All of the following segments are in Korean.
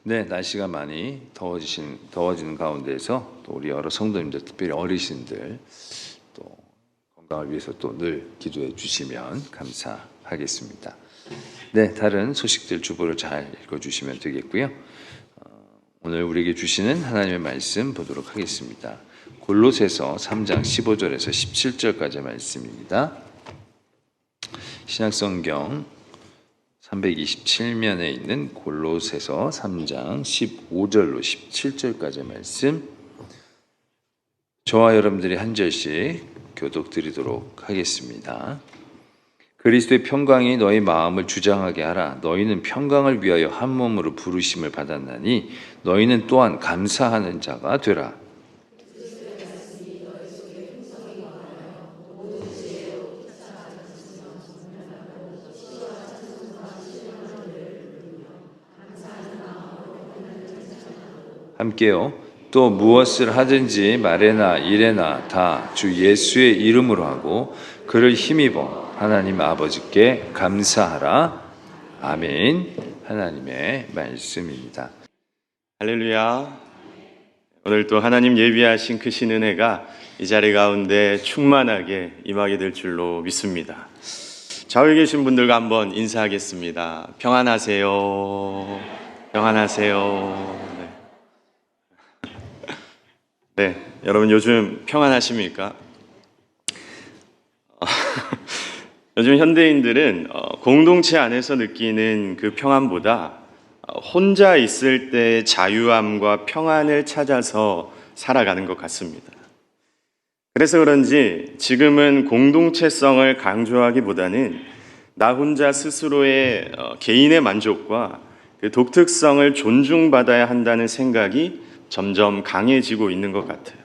네, 날씨가 많이 더워지는 가운데에서 또 우리 여러 성도님들, 특별히 어르신들 또 건강을 위해서 또 늘 기도해 주시면 감사하겠습니다. 네, 다른 소식들 주보를 잘 읽어주시면 되겠고요. 오늘 우리에게 주시는 하나님의 말씀 보도록 하겠습니다. 골로새서 3장 15절에서 17절까지 말씀입니다. 신약성경 327면에 있는 골로새서 3장 15절로 17절까지 말씀, 저와 여러분들이 한 절씩 교독드리도록 하겠습니다. 그리스도의 평강이 너희 마음을 주장하게 하라. 너희는 평강을 위하여 한 몸으로 부르심을 받았나니 너희는 또한 감사하는 자가 되라. 함께요. 또 무엇을 하든지 말에나 일에나 다 주 예수의 이름으로 하고 그를 힘입어 하나님 아버지께 감사하라. 아멘. 하나님의 말씀입니다. 할렐루야. 오늘 또 하나님 예비하신 크신 은혜가 이 자리 가운데 충만하게 임하게 될 줄로 믿습니다. 좌우에 계신 분들과 한번 인사하겠습니다. 평안하세요. 평안하세요. 네, 여러분 요즘 평안하십니까? 요즘 현대인들은 공동체 안에서 느끼는 그 평안보다 혼자 있을 때의 자유함과 평안을 찾아서 살아가는 것 같습니다. 그래서 그런지 지금은 공동체성을 강조하기보다는 나 혼자 스스로의 개인의 만족과 그 독특성을 존중받아야 한다는 생각이 점점 강해지고 있는 것 같아요.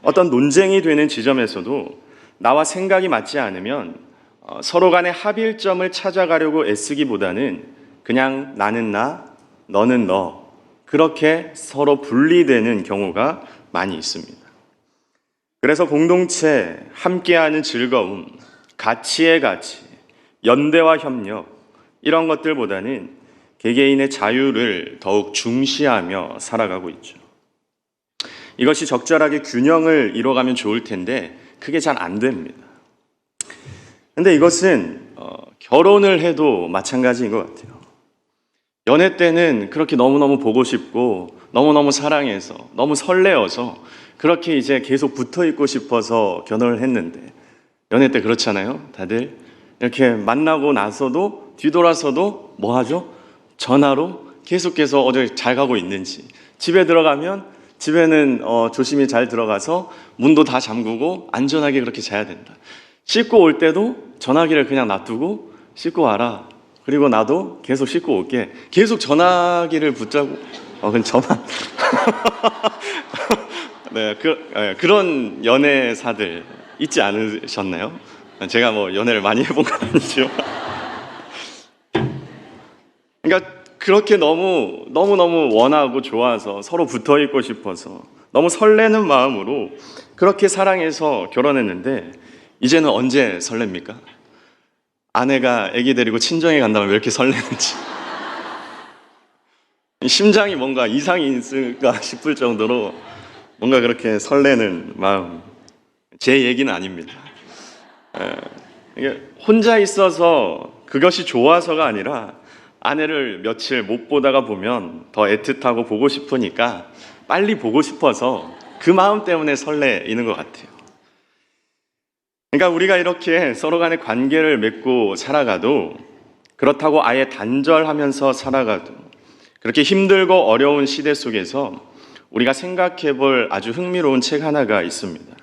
어떤 논쟁이 되는 지점에서도 나와 생각이 맞지 않으면 서로 간의 합일점을 찾아가려고 애쓰기보다는 그냥 나는 나, 너는 너, 그렇게 서로 분리되는 경우가 많이 있습니다. 그래서 공동체, 함께하는 즐거움, 가치의 가치, 연대와 협력, 이런 것들보다는 개개인의 자유를 더욱 중시하며 살아가고 있죠. 이것이 적절하게 균형을 이뤄가면 좋을 텐데 그게 잘 안 됩니다. 근데 이것은 결혼을 해도 마찬가지인 것 같아요. 연애 때는 그렇게 너무너무 보고 싶고 너무너무 사랑해서 너무 설레어서 그렇게 이제 계속 붙어있고 싶어서 결혼을 했는데, 연애 때 그렇잖아요. 다들 이렇게 만나고 나서도 뒤돌아서도 뭐 하죠? 전화로 계속해서 어제 잘 가고 있는지, 집에 들어가면 집에는 조심히 잘 들어가서 문도 다 잠그고 안전하게 그렇게 자야 된다. 씻고 올 때도 전화기를 그냥 놔두고 씻고 와라. 그리고 나도 계속 씻고 올게. 계속 전화기를 붙잡고 그럼 저만 네, 그런 연애사들 있지 않으셨나요? 제가 뭐 연애를 많이 해본 건 아니죠. 그러니까 그렇게 너무너무 원하고 좋아서 서로 붙어 있고 싶어서 너무 설레는 마음으로 그렇게 사랑해서 결혼했는데, 이제는 언제 설렙니까? 아내가 아기 데리고 친정에 간다면 왜 이렇게 설레는지 심장이 뭔가 이상이 있을까 싶을 정도로 뭔가 그렇게 설레는 마음. 제 얘기는 아닙니다. 이게 혼자 있어서 그것이 좋아서가 아니라 아내를 며칠 못 보다가 보면 더 애틋하고 보고 싶으니까 빨리 보고 싶어서 그 마음 때문에 설레이는 것 같아요. 그러니까 우리가 이렇게 서로 간의 관계를 맺고 살아가도, 그렇다고 아예 단절하면서 살아가도, 그렇게 힘들고 어려운 시대 속에서 우리가 생각해 볼 아주 흥미로운 책 하나가 있습니다.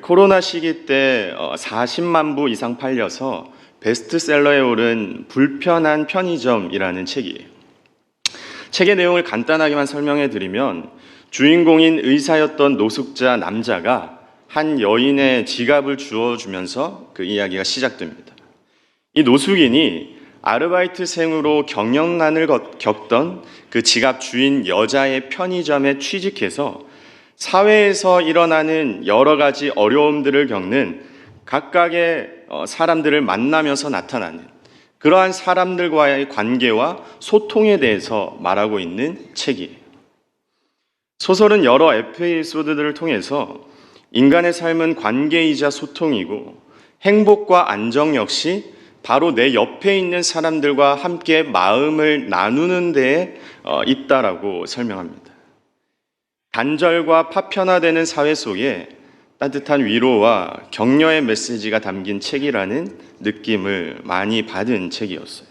코로나 시기 때 40만 부 이상 팔려서 베스트셀러에 오른 불편한 편의점이라는 책이에요. 책의 내용을 간단하게만 설명해 드리면, 주인공인 의사였던 노숙자 남자가 한 여인의 지갑을 주워주면서 그 이야기가 시작됩니다. 이 노숙인이 아르바이트생으로 경영난을 겪던 그 지갑 주인 여자의 편의점에 취직해서 사회에서 일어나는 여러 가지 어려움들을 겪는 각각의 사람들을 만나면서 나타나는 그러한 사람들과의 관계와 소통에 대해서 말하고 있는 책이에요. 소설은 여러 에피소드들을 통해서 인간의 삶은 관계이자 소통이고 행복과 안정 역시 바로 내 옆에 있는 사람들과 함께 마음을 나누는 데에 있다라고 설명합니다. 단절과 파편화되는 사회 속에 따뜻한 위로와 격려의 메시지가 담긴 책이라는 느낌을 많이 받은 책이었어요.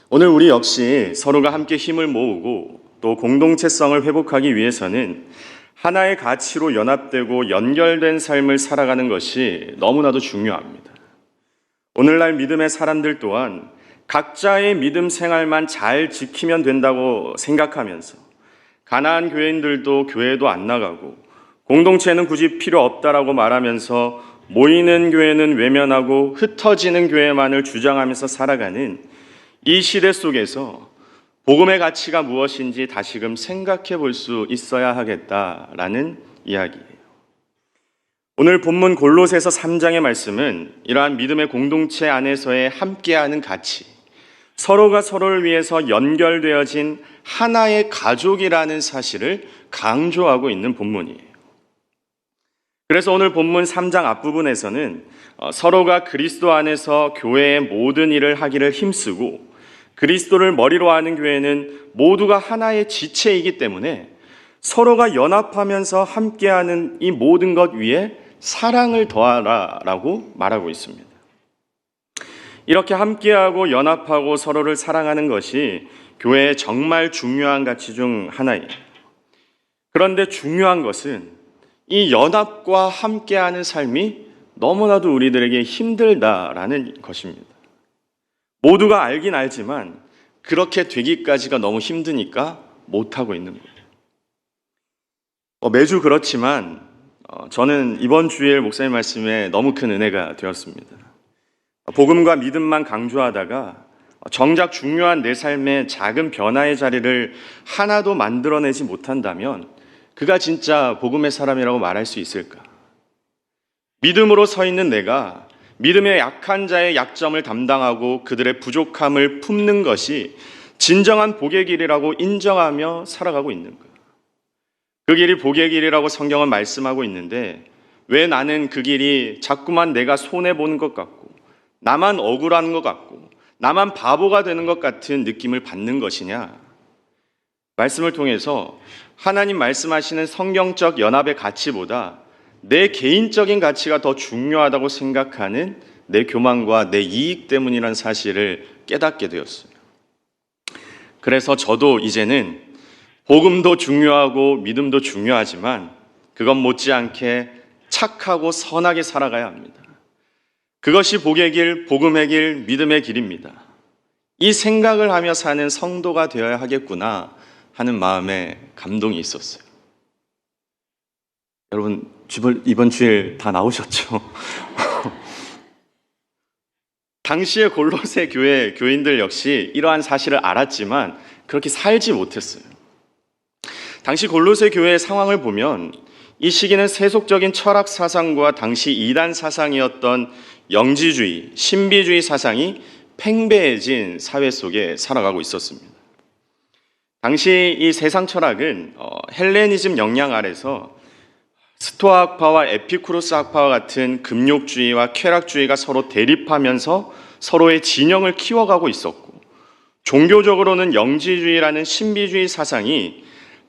오늘 우리 역시 서로가 함께 힘을 모으고 또 공동체성을 회복하기 위해서는 하나의 가치로 연합되고 연결된 삶을 살아가는 것이 너무나도 중요합니다. 오늘날 믿음의 사람들 또한 각자의 믿음 생활만 잘 지키면 된다고 생각하면서 가난한 교인들도 교회도 안 나가고 공동체는 굳이 필요 없다라고 말하면서 모이는 교회는 외면하고 흩어지는 교회만을 주장하면서 살아가는 이 시대 속에서 복음의 가치가 무엇인지 다시금 생각해 볼 수 있어야 하겠다라는 이야기예요. 오늘 본문 골로새서 3장의 말씀은 이러한 믿음의 공동체 안에서의 함께하는 가치, 서로가 서로를 위해서 연결되어진 하나의 가족이라는 사실을 강조하고 있는 본문이에요. 그래서 오늘 본문 3장 앞부분에서는 서로가 그리스도 안에서 교회의 모든 일을 하기를 힘쓰고 그리스도를 머리로 하는 교회는 모두가 하나의 지체이기 때문에 서로가 연합하면서 함께하는 이 모든 것 위에 사랑을 더하라라고 말하고 있습니다. 이렇게 함께하고 연합하고 서로를 사랑하는 것이 교회의 정말 중요한 가치 중 하나예요. 그런데 중요한 것은 이 연합과 함께하는 삶이 너무나도 우리들에게 힘들다라는 것입니다. 모두가 알긴 알지만 그렇게 되기까지가 너무 힘드니까 못하고 있는 거예요. 매주 그렇지만 저는 이번 주일 목사님 말씀에 너무 큰 은혜가 되었습니다. 복음과 믿음만 강조하다가 정작 중요한 내 삶의 작은 변화의 자리를 하나도 만들어내지 못한다면 그가 진짜 복음의 사람이라고 말할 수 있을까? 믿음으로 서 있는 내가 믿음의 약한 자의 약점을 담당하고 그들의 부족함을 품는 것이 진정한 복의 길이라고 인정하며 살아가고 있는 거예요. 그 길이 복의 길이라고 성경은 말씀하고 있는데 왜 나는 그 길이 자꾸만 내가 손해보는 것 같고 나만 억울한 것 같고 나만 바보가 되는 것 같은 느낌을 받는 것이냐? 말씀을 통해서 하나님 말씀하시는 성경적 연합의 가치보다 내 개인적인 가치가 더 중요하다고 생각하는 내 교만과 내 이익 때문이라는 사실을 깨닫게 되었어요. 그래서 저도 이제는 복음도 중요하고 믿음도 중요하지만 그것 못지않게 착하고 선하게 살아가야 합니다. 그것이 복의 길, 복음의 길, 믿음의 길입니다. 이 생각을 하며 사는 성도가 되어야 하겠구나 하는 마음에 감동이 있었어요. 여러분 이번 주일 다 나오셨죠? 당시의 골로새 교회 교인들 역시 이러한 사실을 알았지만 그렇게 살지 못했어요. 당시 골로새 교회의 상황을 보면 이 시기는 세속적인 철학 사상과 당시 이단 사상이었던 영지주의, 신비주의 사상이 팽배해진 사회 속에 살아가고 있었습니다. 당시 이 세상 철학은 헬레니즘 영향 아래서 스토아 학파와 에피쿠로스 학파와 같은 금욕주의와 쾌락주의가 서로 대립하면서 서로의 진영을 키워가고 있었고 종교적으로는 영지주의라는 신비주의 사상이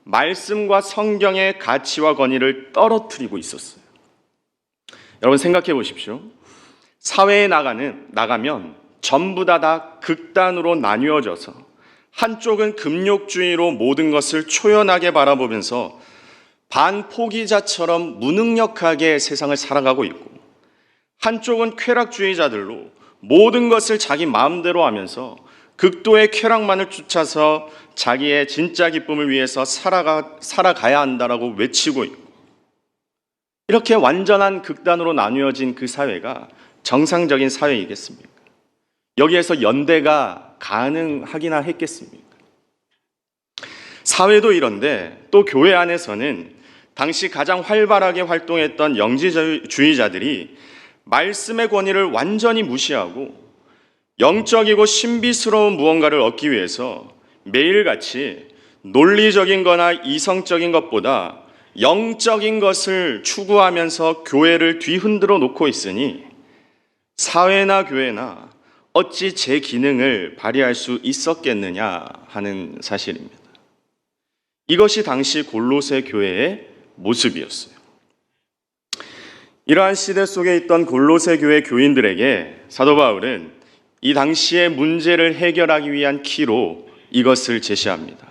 말씀과 성경의 가치와 권위를 떨어뜨리고 있었어요. 여러분 생각해 보십시오. 사회에 나가면 전부 다 극단으로 나뉘어져서 한쪽은 금욕주의로 모든 것을 초연하게 바라보면서 반포기자처럼 무능력하게 세상을 살아가고 있고 한쪽은 쾌락주의자들로 모든 것을 자기 마음대로 하면서 극도의 쾌락만을 쫓아서 자기의 진짜 기쁨을 위해서 살아가야 한다라고 외치고 있고 이렇게 완전한 극단으로 나뉘어진 그 사회가 정상적인 사회이겠습니까? 여기에서 연대가 가능하기나 했겠습니까? 사회도 이런데 또 교회 안에서는 당시 가장 활발하게 활동했던 영지주의자들이 말씀의 권위를 완전히 무시하고 영적이고 신비스러운 무언가를 얻기 위해서 매일같이 논리적인 거나 이성적인 것보다 영적인 것을 추구하면서 교회를 뒤흔들어 놓고 있으니 사회나 교회나 어찌 제 기능을 발휘할 수 있었겠느냐 하는 사실입니다. 이것이 당시 골로새 교회의 모습이었어요. 이러한 시대 속에 있던 골로새 교회 교인들에게 사도 바울은 이 당시의 문제를 해결하기 위한 키로 이것을 제시합니다.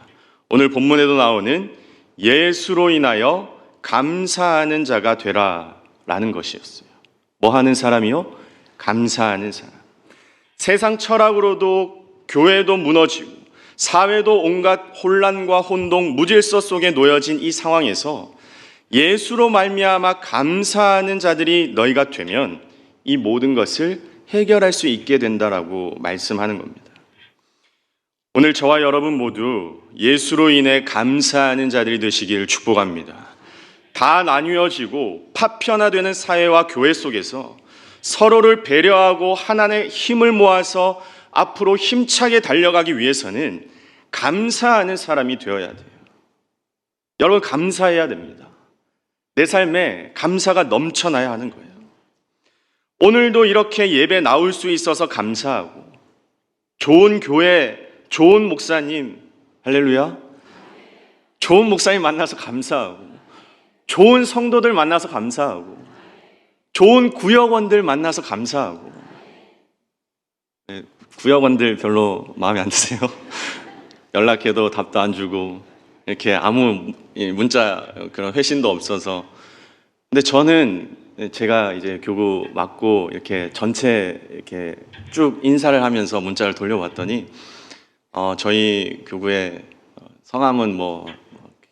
오늘 본문에도 나오는 예수로 인하여 감사하는 자가 되라 라는 것이었어요. 뭐 하는 사람이요? 감사하는 사람. 세상 철학으로도 교회도 무너지고 사회도 온갖 혼란과 혼동, 무질서 속에 놓여진 이 상황에서 예수로 말미암아 감사하는 자들이 너희가 되면 이 모든 것을 해결할 수 있게 된다라고 말씀하는 겁니다. 오늘 저와 여러분 모두 예수로 인해 감사하는 자들이 되시기를 축복합니다. 다 나뉘어지고 파편화되는 사회와 교회 속에서 서로를 배려하고 하나의 힘을 모아서 앞으로 힘차게 달려가기 위해서는 감사하는 사람이 되어야 돼요. 여러분, 감사해야 됩니다. 내 삶에 감사가 넘쳐나야 하는 거예요. 오늘도 이렇게 예배 나올 수 있어서 감사하고, 좋은 교회, 좋은 목사님, 할렐루야, 좋은 목사님 만나서 감사하고, 좋은 성도들 만나서 감사하고, 좋은 구역원들 만나서 감사하고. 네, 구역원들 별로 마음에 안 드세요? 연락해도 답도 안 주고 이렇게 아무 문자 그런 회신도 없어서. 근데 저는 제가 이제 교구 맡고 이렇게 전체 이렇게 쭉 인사를 하면서 문자를 돌려봤더니 저희 교구의 성함은 뭐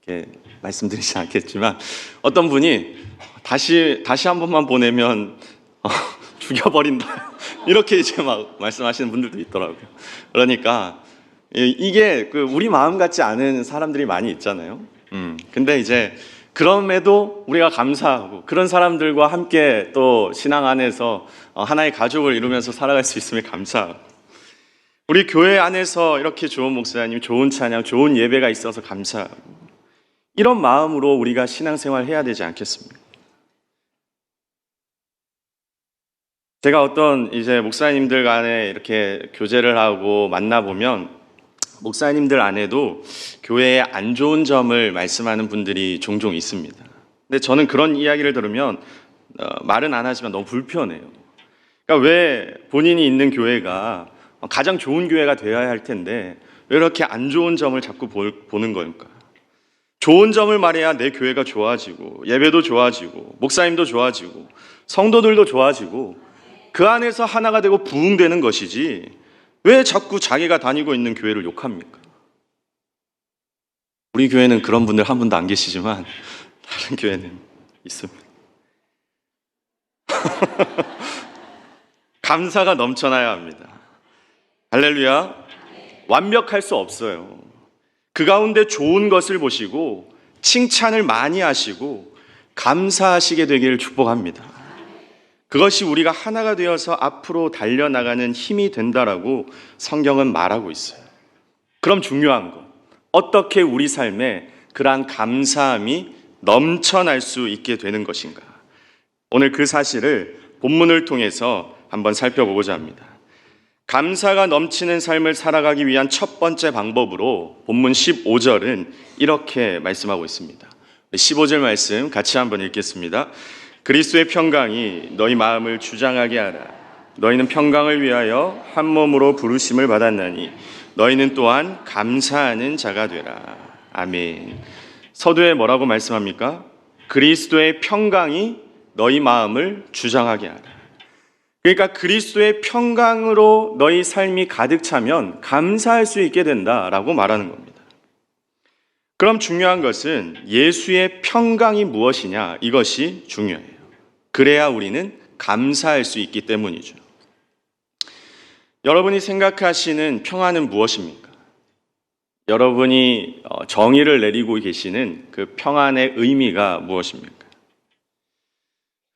이렇게 말씀드리지 않겠지만 어떤 분이 다시 한 번만 보내면 죽여버린다 이렇게 이제 막 말씀하시는 분들도 있더라고요. 그러니까 이게 우리 마음 같지 않은 사람들이 많이 있잖아요. 근데 이제 그럼에도 우리가 감사하고 그런 사람들과 함께 또 신앙 안에서 하나의 가족을 이루면서 살아갈 수 있음에 감사하고, 우리 교회 안에서 이렇게 좋은 목사님, 좋은 찬양, 좋은 예배가 있어서 감사하고, 이런 마음으로 우리가 신앙생활 해야 되지 않겠습니까? 제가 어떤 이제 목사님들 간에 이렇게 교제를 하고 만나보면 목사님들 안에도 교회의 안 좋은 점을 말씀하는 분들이 종종 있습니다. 근데 저는 그런 이야기를 들으면 말은 안 하지만 너무 불편해요. 그러니까 왜 본인이 있는 교회가 가장 좋은 교회가 되어야 할 텐데 왜 이렇게 안 좋은 점을 자꾸 보는 걸까? 좋은 점을 말해야 내 교회가 좋아지고 예배도 좋아지고 목사님도 좋아지고 성도들도 좋아지고 그 안에서 하나가 되고 부흥되는 것이지, 왜 자꾸 자기가 다니고 있는 교회를 욕합니까? 우리 교회는 그런 분들 한 분도 안 계시지만 다른 교회는 있습니다. 감사가 넘쳐나야 합니다. 할렐루야. 완벽할 수 없어요. 그 가운데 좋은 것을 보시고 칭찬을 많이 하시고 감사하시게 되기를 축복합니다. 그것이 우리가 하나가 되어서 앞으로 달려나가는 힘이 된다라고 성경은 말하고 있어요. 그럼 중요한 것, 어떻게 우리 삶에 그러한 감사함이 넘쳐날 수 있게 되는 것인가? 오늘 그 사실을 본문을 통해서 한번 살펴보고자 합니다. 감사가 넘치는 삶을 살아가기 위한 첫 번째 방법으로 본문 15절은 이렇게 말씀하고 있습니다. 15절 말씀 같이 한번 읽겠습니다. 그리스도의 평강이 너희 마음을 주장하게 하라. 너희는 평강을 위하여 한 몸으로 부르심을 받았나니 너희는 또한 감사하는 자가 되라. 아멘. 서두에 뭐라고 말씀합니까? 그리스도의 평강이 너희 마음을 주장하게 하라. 그러니까 그리스도의 평강으로 너희 삶이 가득 차면 감사할 수 있게 된다라고 말하는 겁니다. 그럼 중요한 것은 예수의 평강이 무엇이냐, 이것이 중요해요. 그래야 우리는 감사할 수 있기 때문이죠. 여러분이 생각하시는 평안은 무엇입니까? 여러분이 정의를 내리고 계시는 그 평안의 의미가 무엇입니까?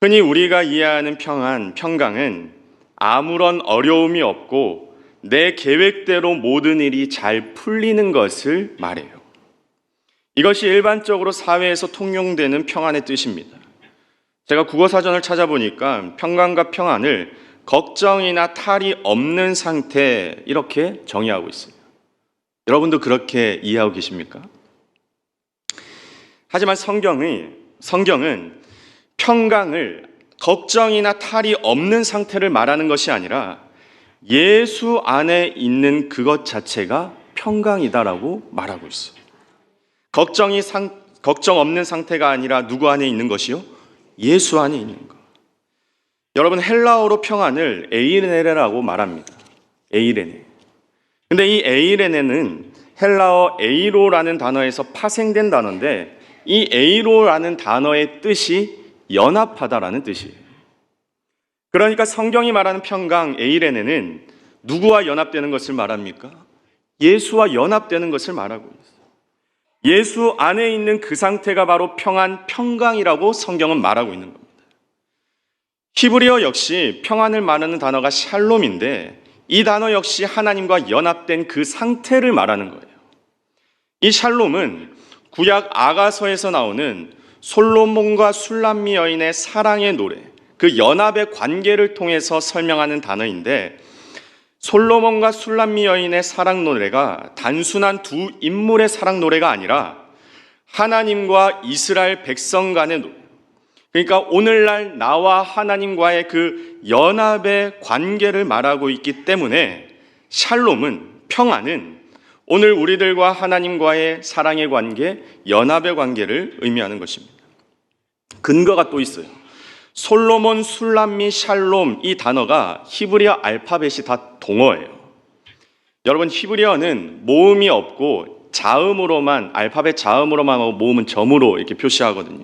흔히 우리가 이해하는 평안은 아무런 어려움이 없고 내 계획대로 모든 일이 잘 풀리는 것을 말해요. 이것이 일반적으로 사회에서 통용되는 평안의 뜻입니다. 제가 국어사전을 찾아보니까 평강과 평안을 걱정이나 탈이 없는 상태 이렇게 정의하고 있어요. 여러분도 그렇게 이해하고 계십니까? 하지만 성경은 평강을 걱정이나 탈이 없는 상태를 말하는 것이 아니라 예수 안에 있는 그것 자체가 평강이다라고 말하고 있어요. 걱정 없는 상태가 아니라 누구 안에 있는 것이요? 예수 안에 있는 것. 여러분, 헬라어로 평안을 에이레네라고 말합니다. 에이레네. 근데 이 에이레네는 헬라어 에이로라는 단어에서 파생된 단어인데 이 에이로라는 단어의 뜻이 연합하다라는 뜻이에요. 그러니까 성경이 말하는 평강 에이레네는 누구와 연합되는 것을 말합니까? 예수와 연합되는 것을 말하고 있어요. 예수 안에 있는 그 상태가 바로 평안, 평강이라고 성경은 말하고 있는 겁니다. 히브리어 역시 평안을 말하는 단어가 샬롬인데 이 단어 역시 하나님과 연합된 그 상태를 말하는 거예요. 이 샬롬은 구약 아가서에서 나오는 솔로몬과 술람미 여인의 사랑의 노래, 그 연합의 관계를 통해서 설명하는 단어인데 솔로몬과 술람미 여인의 사랑 노래가 단순한 두 인물의 사랑 노래가 아니라 하나님과 이스라엘 백성 간의 노래, 그러니까 오늘날 나와 하나님과의 그 연합의 관계를 말하고 있기 때문에 샬롬은, 평안은 오늘 우리들과 하나님과의 사랑의 관계, 연합의 관계를 의미하는 것입니다. 근거가 또 있어요. 솔로몬, 술람미, 샬롬 이 단어가 히브리어 알파벳이 다 동어예요. 여러분, 히브리어는 모음이 없고 자음으로만, 알파벳 자음으로만 하고 모음은 점으로 이렇게 표시하거든요.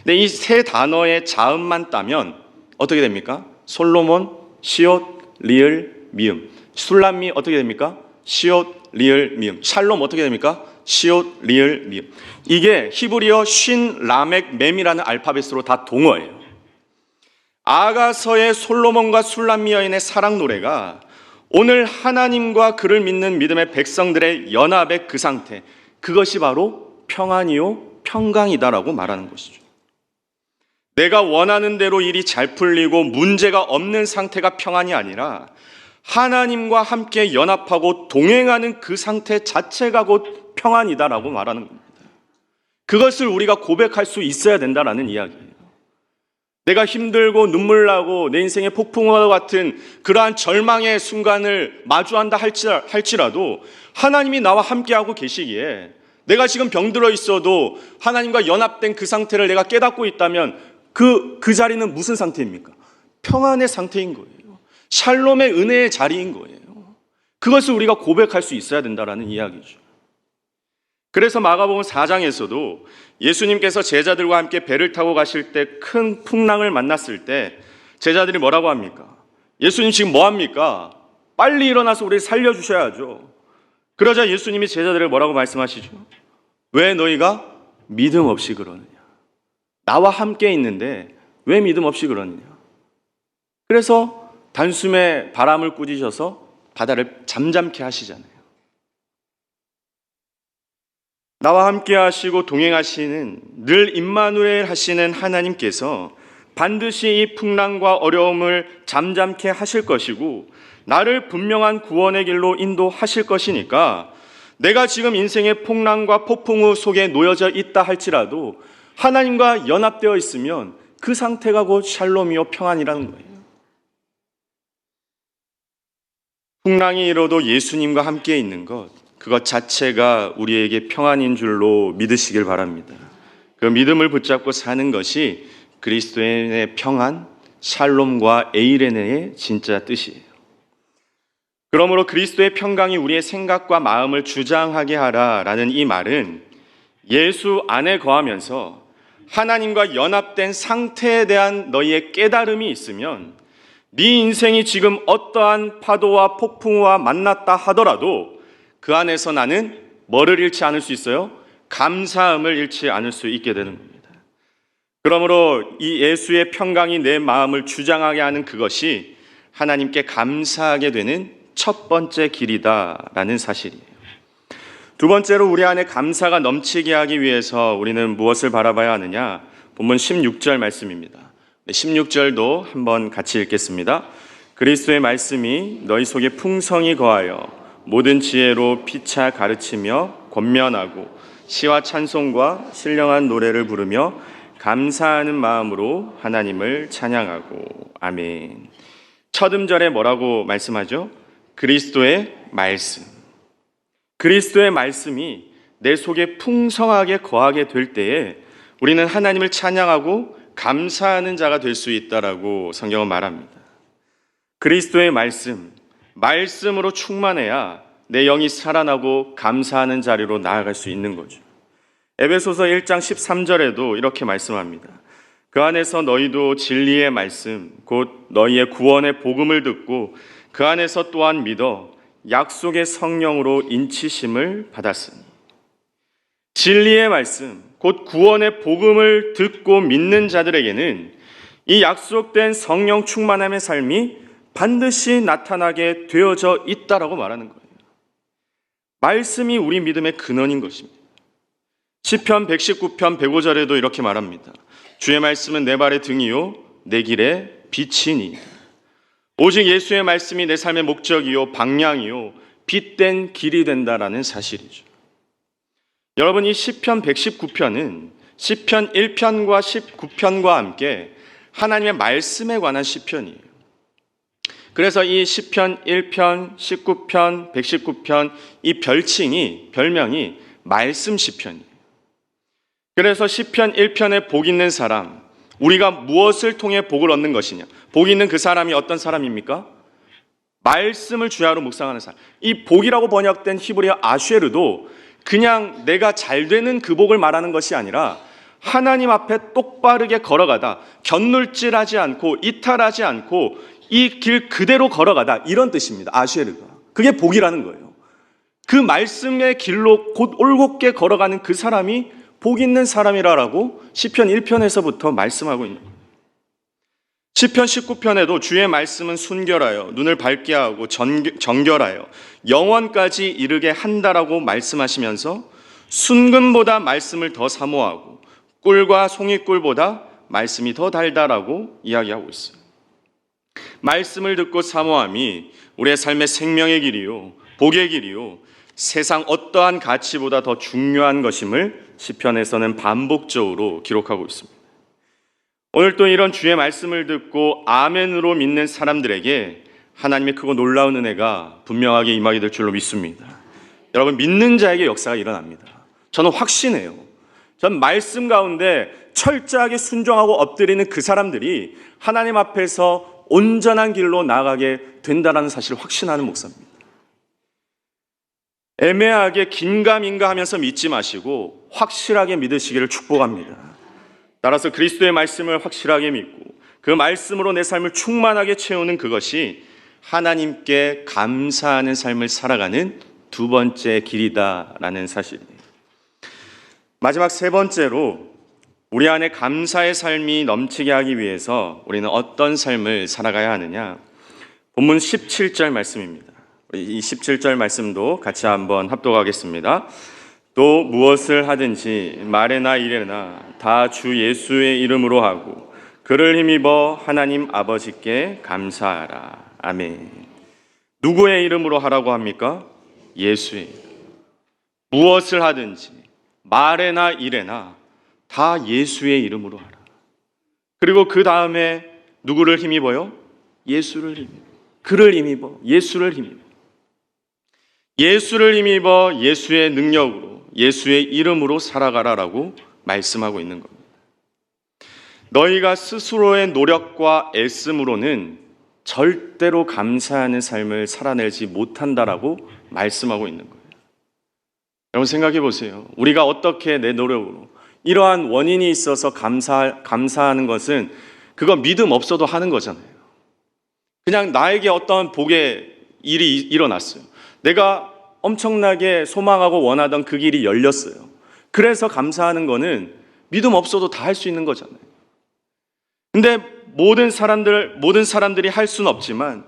근데 이 세 단어의 자음만 따면 어떻게 됩니까? 솔로몬, 시옷, 리을, 미음. 술람미 어떻게 됩니까? 시옷, 리을, 미음. 샬롬 어떻게 됩니까? 시옷, 리을, 미음. 이게 히브리어 쉰, 라멕, mem이라는 알파벳으로 다 동어예요. 아가서의 솔로몬과 술람미 여인의 사랑 노래가 오늘 하나님과 그를 믿는 믿음의 백성들의 연합의 그 상태, 그것이 바로 평안이요 평강이다라고 말하는 것이죠. 내가 원하는 대로 일이 잘 풀리고 문제가 없는 상태가 평안이 아니라 하나님과 함께 연합하고 동행하는 그 상태 자체가 곧 평안이다라고 말하는 겁니다. 그것을 우리가 고백할 수 있어야 된다라는 이야기예요. 내가 힘들고 눈물 나고 내 인생의 폭풍과 같은 그러한 절망의 순간을 마주한다 할지라도 하나님이 나와 함께하고 계시기에 내가 지금 병들어 있어도 하나님과 연합된 그 상태를 내가 깨닫고 있다면 그 자리는 무슨 상태입니까? 평안의 상태인 거예요. 샬롬의 은혜의 자리인 거예요. 그것을 우리가 고백할 수 있어야 된다라는 이야기죠. 그래서 마가복음 4장에서도 예수님께서 제자들과 함께 배를 타고 가실 때 큰 풍랑을 만났을 때 제자들이 뭐라고 합니까? 예수님 지금 뭐 합니까? 빨리 일어나서 우리를 살려주셔야죠. 그러자 예수님이 제자들을 뭐라고 말씀하시죠? 왜 너희가 믿음 없이 그러느냐? 나와 함께 있는데 왜 믿음 없이 그러느냐? 그래서 단숨에 바람을 꾸짖어서 바다를 잠잠케 하시잖아요. 나와 함께 하시고 동행하시는 늘 임마누엘 하시는 하나님께서 반드시 이 풍랑과 어려움을 잠잠케 하실 것이고 나를 분명한 구원의 길로 인도하실 것이니까 내가 지금 인생의 풍랑과 폭풍우 속에 놓여져 있다 할지라도 하나님과 연합되어 있으면 그 상태가 곧 샬롬이요 평안이라는 거예요. 풍랑이 일어도 예수님과 함께 있는 것, 그것 자체가 우리에게 평안인 줄로 믿으시길 바랍니다. 그 믿음을 붙잡고 사는 것이 그리스도인의 평안, 샬롬과 에이레네의 진짜 뜻이에요. 그러므로 그리스도의 평강이 우리의 생각과 마음을 주장하게 하라라는 이 말은 예수 안에 거하면서 하나님과 연합된 상태에 대한 너희의 깨달음이 있으면 네 인생이 지금 어떠한 파도와 폭풍우와 만났다 하더라도 그 안에서 나는 뭐를 잃지 않을 수 있어요? 감사함을 잃지 않을 수 있게 되는 겁니다. 그러므로 이 예수의 평강이 내 마음을 주장하게 하는 그것이 하나님께 감사하게 되는 첫 번째 길이다라는 사실이에요. 두 번째로 우리 안에 감사가 넘치게 하기 위해서 우리는 무엇을 바라봐야 하느냐? 본문 16절 말씀입니다. 16절도 한번 같이 읽겠습니다. 그리스도의 말씀이 너희 속에 풍성히 거하여 모든 지혜로 피차 가르치며 권면하고 시와 찬송과 신령한 노래를 부르며 감사하는 마음으로 하나님을 찬양하고. 아멘. 첫 음절에 뭐라고 말씀하죠? 그리스도의 말씀. 그리스도의 말씀이 내 속에 풍성하게 거하게 될 때에 우리는 하나님을 찬양하고 감사하는 자가 될 수 있다라고 성경은 말합니다. 그리스도의 말씀으로 충만해야 내 영이 살아나고 감사하는 자리로 나아갈 수 있는 거죠. 에베소서 1장 13절에도 이렇게 말씀합니다. 그 안에서 너희도 진리의 말씀, 곧 너희의 구원의 복음을 듣고 그 안에서 또한 믿어 약속의 성령으로 인치심을 받았으니. 진리의 말씀, 곧 구원의 복음을 듣고 믿는 자들에게는 이 약속된 성령 충만함의 삶이 반드시 나타나게 되어져 있다라고 말하는 거예요. 말씀이 우리 믿음의 근원인 것입니다. 시편 119편 105절에도 이렇게 말합니다. 주의 말씀은 내 발의 등이요 내 길의 빛이니. 오직 예수의 말씀이 내 삶의 목적이요 방향이요 빛된 길이 된다라는 사실이죠. 여러분, 이 시편 119편은 시편 1편과 19편과 함께 하나님의 말씀에 관한 시편이에요. 그래서 이 시편 1편, 19편, 119편 이 별명이 말씀 시편이에요. 그래서 시편 1편에 복 있는 사람, 우리가 무엇을 통해 복을 얻는 것이냐? 복 있는 그 사람이 어떤 사람입니까? 말씀을 주야로 묵상하는 사람. 이 복이라고 번역된 히브리어 아쉐르도 그냥 내가 잘 되는 그 복을 말하는 것이 아니라 하나님 앞에 똑바르게 걸어가다, 견눌질하지 않고 이탈하지 않고 이 길 그대로 걸어가다, 이런 뜻입니다. 아쉐르가. 그게 복이라는 거예요. 그 말씀의 길로 곧 올곧게 걸어가는 그 사람이 복 있는 사람이라고 시편 1편에서부터 말씀하고 있는 거예요. 시편 19편에도 주의 말씀은 순결하여 눈을 밝게 하고 정결하여 영원까지 이르게 한다라고 말씀하시면서 순금보다 말씀을 더 사모하고 꿀과 송이꿀보다 말씀이 더 달다라고 이야기하고 있어요. 말씀을 듣고 사모함이 우리의 삶의 생명의 길이요 복의 길이요 세상 어떠한 가치보다 더 중요한 것임을 시편에서는 반복적으로 기록하고 있습니다. 오늘 또 이런 주의 말씀을 듣고 아멘으로 믿는 사람들에게 하나님의 크고 놀라운 은혜가 분명하게 임하게 될 줄로 믿습니다. 여러분, 믿는 자에게 역사가 일어납니다. 저는 확신해요. 전 말씀 가운데 철저하게 순종하고 엎드리는 그 사람들이 하나님 앞에서 온전한 길로 나아가게 된다는 사실을 확신하는 목사입니다. 애매하게 긴가민가 하면서 믿지 마시고 확실하게 믿으시기를 축복합니다. 따라서 그리스도의 말씀을 확실하게 믿고 그 말씀으로 내 삶을 충만하게 채우는 그것이 하나님께 감사하는 삶을 살아가는 두 번째 길이다라는 사실이에요. 마지막 세 번째로 우리 안에 감사의 삶이 넘치게 하기 위해서 우리는 어떤 삶을 살아가야 하느냐? 본문 17절 말씀입니다. 이 17절 말씀도 같이 한번 합독하겠습니다. 또 무엇을 하든지 말에나 일에나 다 주 예수의 이름으로 하고 그를 힘입어 하나님 아버지께 감사하라. 아멘. 누구의 이름으로 하라고 합니까? 예수의 이름. 무엇을 하든지 말에나 일에나 다 예수의 이름으로 하라. 그리고 그 다음에 누구를 힘입어요? 예수를 힘입어. 그를 힘입어. 예수를 힘입어. 예수를 힘입어 예수의 능력으로 예수의 이름으로 살아가라라고 말씀하고 있는 겁니다. 너희가 스스로의 노력과 애씀으로는 절대로 감사하는 삶을 살아내지 못한다라고 말씀하고 있는 거예요. 여러분 생각해 보세요. 우리가 어떻게 내 노력으로 이러한 원인이 있어서 감사하는 것은 그거 믿음 없어도 하는 거잖아요. 그냥 나에게 어떤 복의 일이 일어났어요. 내가 엄청나게 소망하고 원하던 그 길이 열렸어요. 그래서 감사하는 거는 믿음 없어도 다 할 수 있는 거잖아요. 근데 모든 사람들이 할 수는 없지만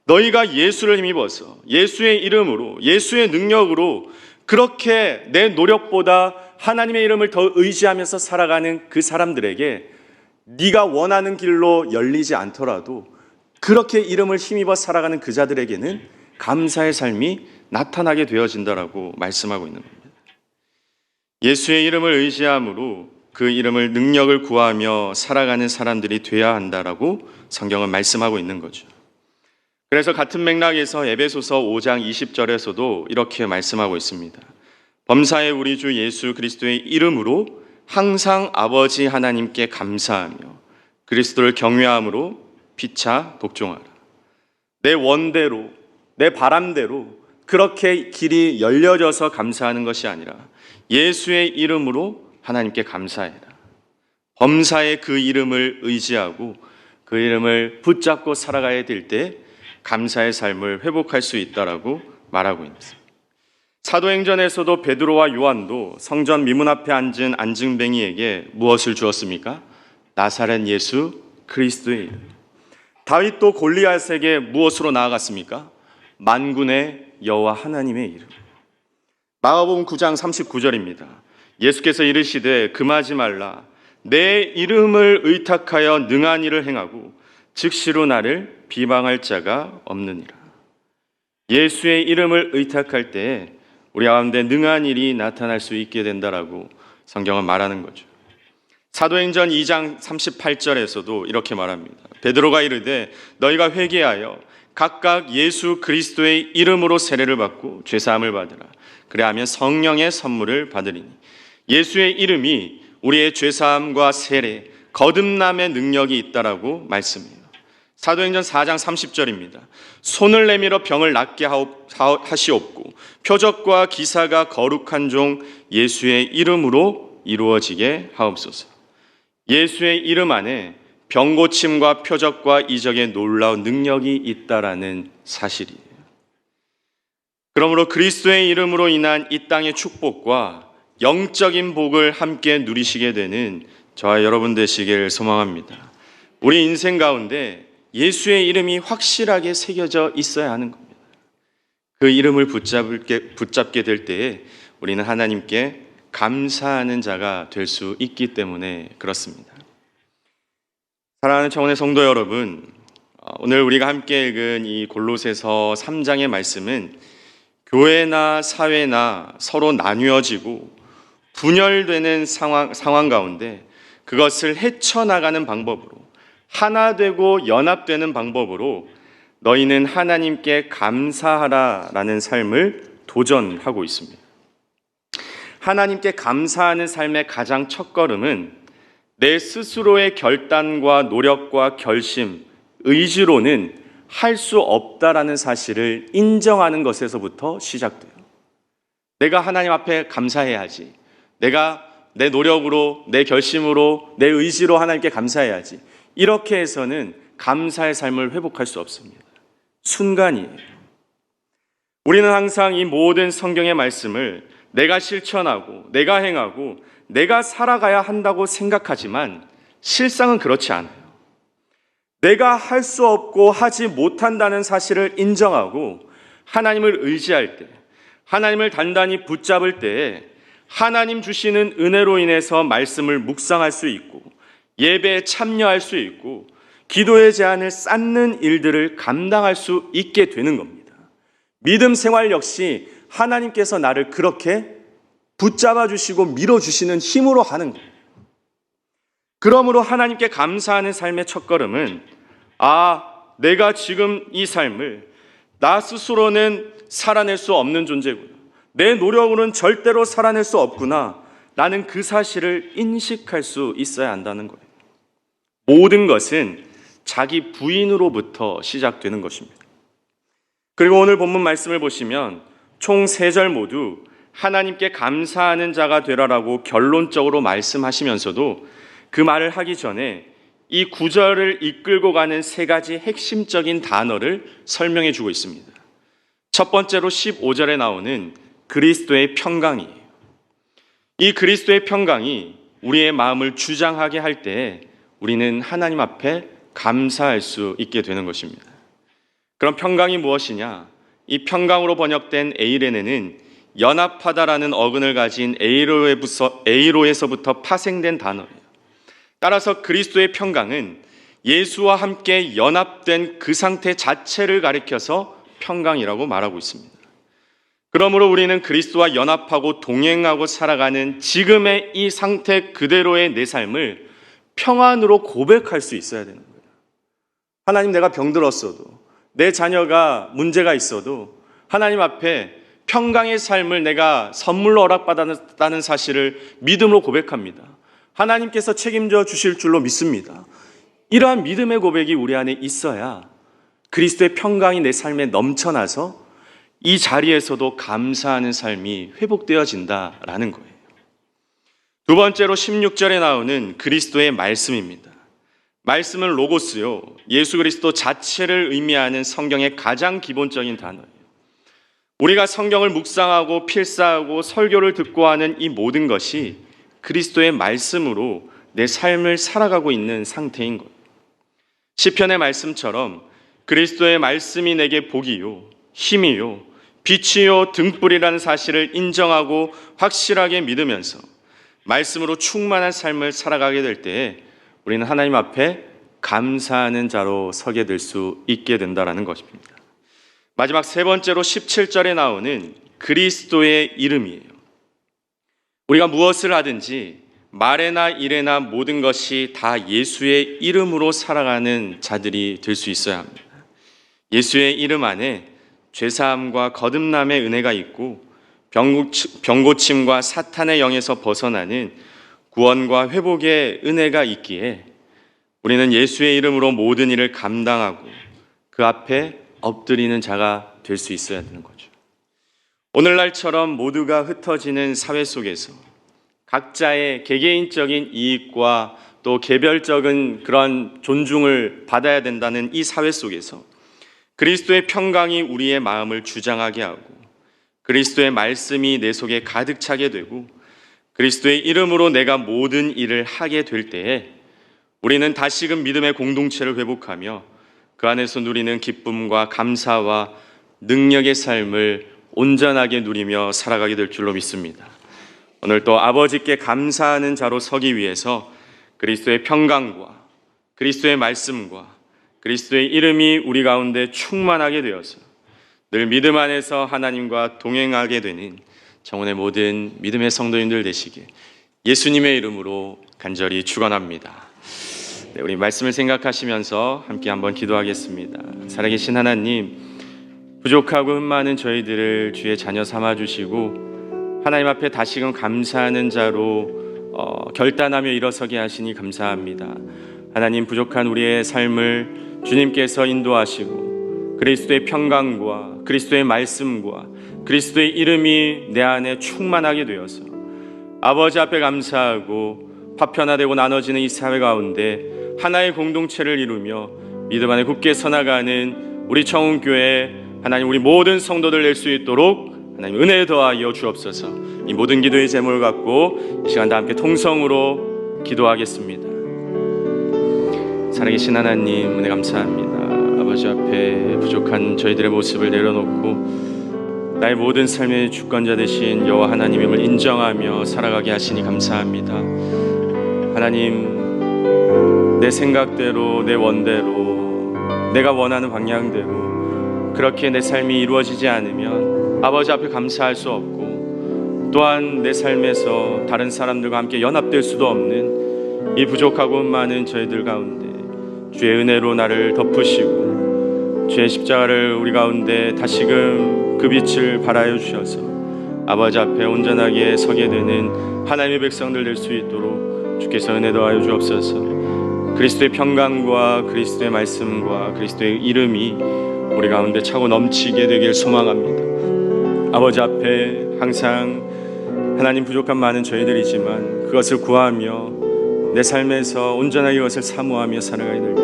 너희가 예수를 힘입어서 예수의 이름으로, 예수의 능력으로 그렇게 내 노력보다 하나님의 이름을 더 의지하면서 살아가는 그 사람들에게 네가 원하는 길로 열리지 않더라도 그렇게 이름을 힘입어 살아가는 그 자들에게는 감사의 삶이 나타나게 되어진다라고 말씀하고 있는 겁니다. 예수의 이름을 의지함으로 그 이름을 능력을 구하며 살아가는 사람들이 되어야 한다라고 성경은 말씀하고 있는 거죠. 그래서 같은 맥락에서 에베소서 5장 20절에서도 이렇게 말씀하고 있습니다. 범사의 우리 주 예수 그리스도의 이름으로 항상 아버지 하나님께 감사하며 그리스도를 경외함으로 피차 복종하라. 내 원대로, 내 바람대로 그렇게 길이 열려져서 감사하는 것이 아니라 예수의 이름으로 하나님께 감사해라. 범사의 그 이름을 의지하고 그 이름을 붙잡고 살아가야 될 때 감사의 삶을 회복할 수 있다라고 말하고 있습니다. 사도행전에서도 베드로와 요한도 성전 미문 앞에 앉은 안증뱅이에게 무엇을 주었습니까? 나사렛 예수 그리스도의 이름. 다윗도 골리앗에게 무엇으로 나아갔습니까? 만군의 여호와 하나님의 이름. 마가복음 9장 39절입니다. 예수께서 이르시되 금하지 말라. 내 이름을 의탁하여 능한 일을 행하고 즉시로 나를 비방할 자가 없느니라. 예수의 이름을 의탁할 때 우리 가운데 능한 일이 나타날 수 있게 된다라고 성경은 말하는 거죠. 사도행전 2장 38절에서도 이렇게 말합니다. 베드로가 이르되 너희가 회개하여 각각 예수 그리스도의 이름으로 세례를 받고 죄사함을 받으라. 그래하면 성령의 선물을 받으리니. 예수의 이름이 우리의 죄사함과 세례, 거듭남의 능력이 있다라고 말씀해요. 사도행전 4장 30절입니다. 손을 내밀어 병을 낫게 하시옵고 표적과 기사가 거룩한 종 예수의 이름으로 이루어지게 하옵소서. 예수의 이름 안에 병고침과 표적과 이적의 놀라운 능력이 있다라는 사실이에요. 그러므로 그리스도의 이름으로 인한 이 땅의 축복과 영적인 복을 함께 누리시게 되는 저와 여러분 되시길 소망합니다. 우리 인생 가운데 예수의 이름이 확실하게 새겨져 있어야 하는 겁니다. 그 이름을 붙잡게 될 때에 우리는 하나님께 감사하는 자가 될 수 있기 때문에 그렇습니다. 사랑하는 청원의 성도 여러분, 오늘 우리가 함께 읽은 이 골로새서 3장의 말씀은 교회나 사회나 서로 나뉘어지고 분열되는 상황 가운데 그것을 헤쳐나가는 방법으로 하나 되고 연합되는 방법으로 너희는 하나님께 감사하라라는 삶을 도전하고 있습니다. 하나님께 감사하는 삶의 가장 첫걸음은 내 스스로의 결단과 노력과 결심, 의지로는 할 수 없다라는 사실을 인정하는 것에서부터 시작돼요. 내가 하나님 앞에 감사해야지. 내가 내 노력으로, 내 결심으로, 내 의지로 하나님께 감사해야지. 이렇게 해서는 감사의 삶을 회복할 수 없습니다. 순간이에요. 우리는 항상 이 모든 성경의 말씀을 내가 실천하고 내가 행하고 내가 살아가야 한다고 생각하지만 실상은 그렇지 않아요. 내가 할 수 없고 하지 못한다는 사실을 인정하고 하나님을 의지할 때, 하나님을 단단히 붙잡을 때에 하나님 주시는 은혜로 인해서 말씀을 묵상할 수 있고 예배에 참여할 수 있고 기도의 제안을 쌓는 일들을 감당할 수 있게 되는 겁니다. 믿음 생활 역시 하나님께서 나를 그렇게 붙잡아 주시고 밀어주시는 힘으로 하는 거예요. 그러므로 하나님께 감사하는 삶의 첫걸음은 내가 지금 이 삶을 나 스스로는 살아낼 수 없는 존재구나. 내 노력으로는 절대로 살아낼 수 없구나. 라는 그 사실을 인식할 수 있어야 한다는 거예요. 모든 것은 자기 부인으로부터 시작되는 것입니다. 그리고 오늘 본문 말씀을 보시면 총 3절 모두 하나님께 감사하는 자가 되라라고 결론적으로 말씀하시면서도 그 말을 하기 전에 이 9절을 이끌고 가는 3가지 핵심적인 단어를 설명해 주고 있습니다. 첫 번째로 15절에 나오는 그리스도의 평강이에요. 이 그리스도의 평강이 우리의 마음을 주장하게 할 때 우리는 하나님 앞에 감사할 수 있게 되는 것입니다. 그럼 평강이 무엇이냐? 이 평강으로 번역된 에이레네는 연합하다라는 어근을 가진 에이로에서부터 파생된 단어예요. 따라서 그리스도의 평강은 예수와 함께 연합된 그 상태 자체를 가리켜서 평강이라고 말하고 있습니다. 그러므로 우리는 그리스도와 연합하고 동행하고 살아가는 지금의 이 상태 그대로의 내 삶을 평안으로 고백할 수 있어야 되는 거예요. 하나님, 내가 병들었어도, 내 자녀가 문제가 있어도 하나님 앞에 평강의 삶을 내가 선물로 허락받았다는 사실을 믿음으로 고백합니다. 하나님께서 책임져 주실 줄로 믿습니다. 이러한 믿음의 고백이 우리 안에 있어야 그리스도의 평강이 내 삶에 넘쳐나서 이 자리에서도 감사하는 삶이 회복되어진다라는 거예요. 두 번째로 16절에 나오는 그리스도의 말씀입니다. 말씀은 로고스요, 예수 그리스도 자체를 의미하는 성경의 가장 기본적인 단어예요. 우리가 성경을 묵상하고 필사하고 설교를 듣고 하는 이 모든 것이 그리스도의 말씀으로 내 삶을 살아가고 있는 상태인 거예요. 시편의 말씀처럼 그리스도의 말씀이 내게 복이요, 힘이요, 빛이요, 등불이라는 사실을 인정하고 확실하게 믿으면서 말씀으로 충만한 삶을 살아가게 될 때에 우리는 하나님 앞에 감사하는 자로 서게 될 수 있게 된다는 것입니다. 마지막 세 번째로 17절에 나오는 그리스도의 이름이에요. 우리가 무엇을 하든지 말에나 일에나 모든 것이 다 예수의 이름으로 살아가는 자들이 될 수 있어야 합니다. 예수의 이름 안에 죄사함과 거듭남의 은혜가 있고 병고침과 사탄의 영에서 벗어나는 구원과 회복의 은혜가 있기에 우리는 예수의 이름으로 모든 일을 감당하고 그 앞에 엎드리는 자가 될 수 있어야 되는 거죠. 오늘날처럼 모두가 흩어지는 사회 속에서 각자의 개개인적인 이익과 또 개별적인 그런 존중을 받아야 된다는 이 사회 속에서 그리스도의 평강이 우리의 마음을 주장하게 하고 그리스도의 말씀이 내 속에 가득 차게 되고 그리스도의 이름으로 내가 모든 일을 하게 될 때에 우리는 다시금 믿음의 공동체를 회복하며 그 안에서 누리는 기쁨과 감사와 능력의 삶을 온전하게 누리며 살아가게 될 줄로 믿습니다. 오늘 또 아버지께 감사하는 자로 서기 위해서 그리스도의 평강과 그리스도의 말씀과 그리스도의 이름이 우리 가운데 충만하게 되어서 늘 믿음 안에서 하나님과 동행하게 되는 청혼의 모든 믿음의 성도님들 되시길 예수님의 이름으로 간절히 축원합니다. 네, 우리 말씀을 생각하시면서 함께 한번 기도하겠습니다. 살아계신 하나님, 부족하고 흠많은 저희들을 주의 자녀 삼아주시고 하나님 앞에 다시금 감사하는 자로 결단하며 일어서게 하시니 감사합니다. 하나님, 부족한 우리의 삶을 주님께서 인도하시고 그리스도의 평강과 그리스도의 말씀과 그리스도의 이름이 내 안에 충만하게 되어서 아버지 앞에 감사하고 파편화되고 나눠지는 이 사회 가운데 하나의 공동체를 이루며 믿음 안에 굳게 서나가는 우리 청운교회 하나님, 우리 모든 성도들 낼 수 있도록 하나님 은혜 더하여 주옵소서. 이 모든 기도의 제목을 갖고 이 시간 다 함께 통성으로 기도하겠습니다. 살아계신 하나님, 은혜 감사합니다. 아버지 앞에 부족한 저희들의 모습을 내려놓고 나의 모든 삶의 주권자 되신 여호와 하나님임을 인정하며 살아가게 하시니 감사합니다. 하나님, 내 생각대로, 내 원대로, 내가 원하는 방향대로 그렇게 내 삶이 이루어지지 않으면 아버지 앞에 감사할 수 없고 또한 내 삶에서 다른 사람들과 함께 연합될 수도 없는 이 부족하고 많은 저희들 가운데 주의 은혜로 나를 덮으시고 주의 십자가를 우리 가운데 다시금 그 빛을 발하여 주셔서 아버지 앞에 온전하게 서게 되는 하나님의 백성들 될 수 있도록 주께서 은혜 더하여 주옵소서. 그리스도의 평강과 그리스도의 말씀과 그리스도의 이름이 우리 가운데 차고 넘치게 되길 소망합니다. 아버지 앞에 항상 하나님, 부족한 많은 저희들이지만 그것을 구하며 내 삶에서 온전하게 이것을 사모하며 살아가야 될 때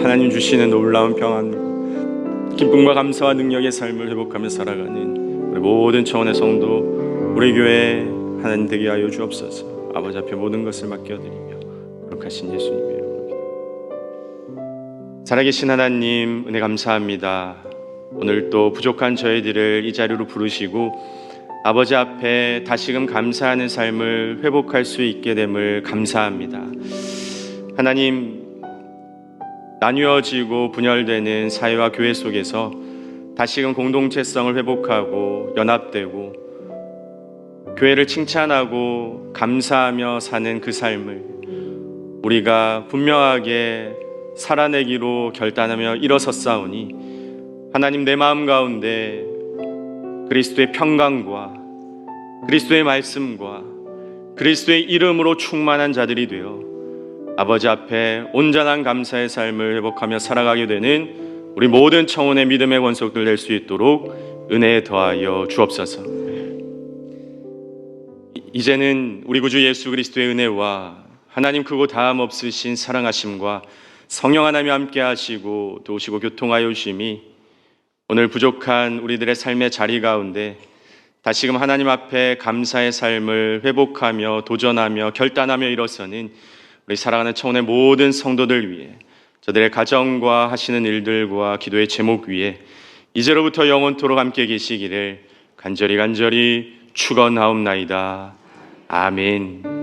하나님 주시는 놀라운 평안, 기쁨과 감사와 능력의 삶을 회복하며 살아가는 우리 모든 차원의 성도, 우리 교회 하나님 되게 하여 주옵소서. 아버지 앞에 모든 것을 맡겨드리며 거룩하신 예수님의 이름으로 기도합니다. 살아계신 하나님, 은혜 감사합니다. 오늘 또 부족한 저희들을 이 자리로 부르시고 아버지 앞에 다시금 감사하는 삶을 회복할 수 있게 됨을 감사합니다. 하나님, 나뉘어지고 분열되는 사회와 교회 속에서 다시금 공동체성을 회복하고 연합되고 교회를 칭찬하고 감사하며 사는 그 삶을 우리가 분명하게 살아내기로 결단하며 일어섰사오니 하나님, 내 마음 가운데 그리스도의 평강과 그리스도의 말씀과 그리스도의 이름으로 충만한 자들이 되어 아버지 앞에 온전한 감사의 삶을 회복하며 살아가게 되는 우리 모든 청혼의 믿음의 권속들 될 수 있도록 은혜에 더하여 주옵소서. 이제는 우리 구주 예수 그리스도의 은혜와 하나님 크고 다함 없으신 사랑하심과 성령 하나님이 함께 하시고 도우시고 교통하여 주심이 오늘 부족한 우리들의 삶의 자리 가운데 다시금 하나님 앞에 감사의 삶을 회복하며 도전하며 결단하며 일어서는 우리 사랑하는 청혼의 모든 성도들 위해 저들의 가정과 하시는 일들과 기도의 제목 위에 이제로부터 영원토록 함께 계시기를 간절히 축원하옵나이다. 아멘.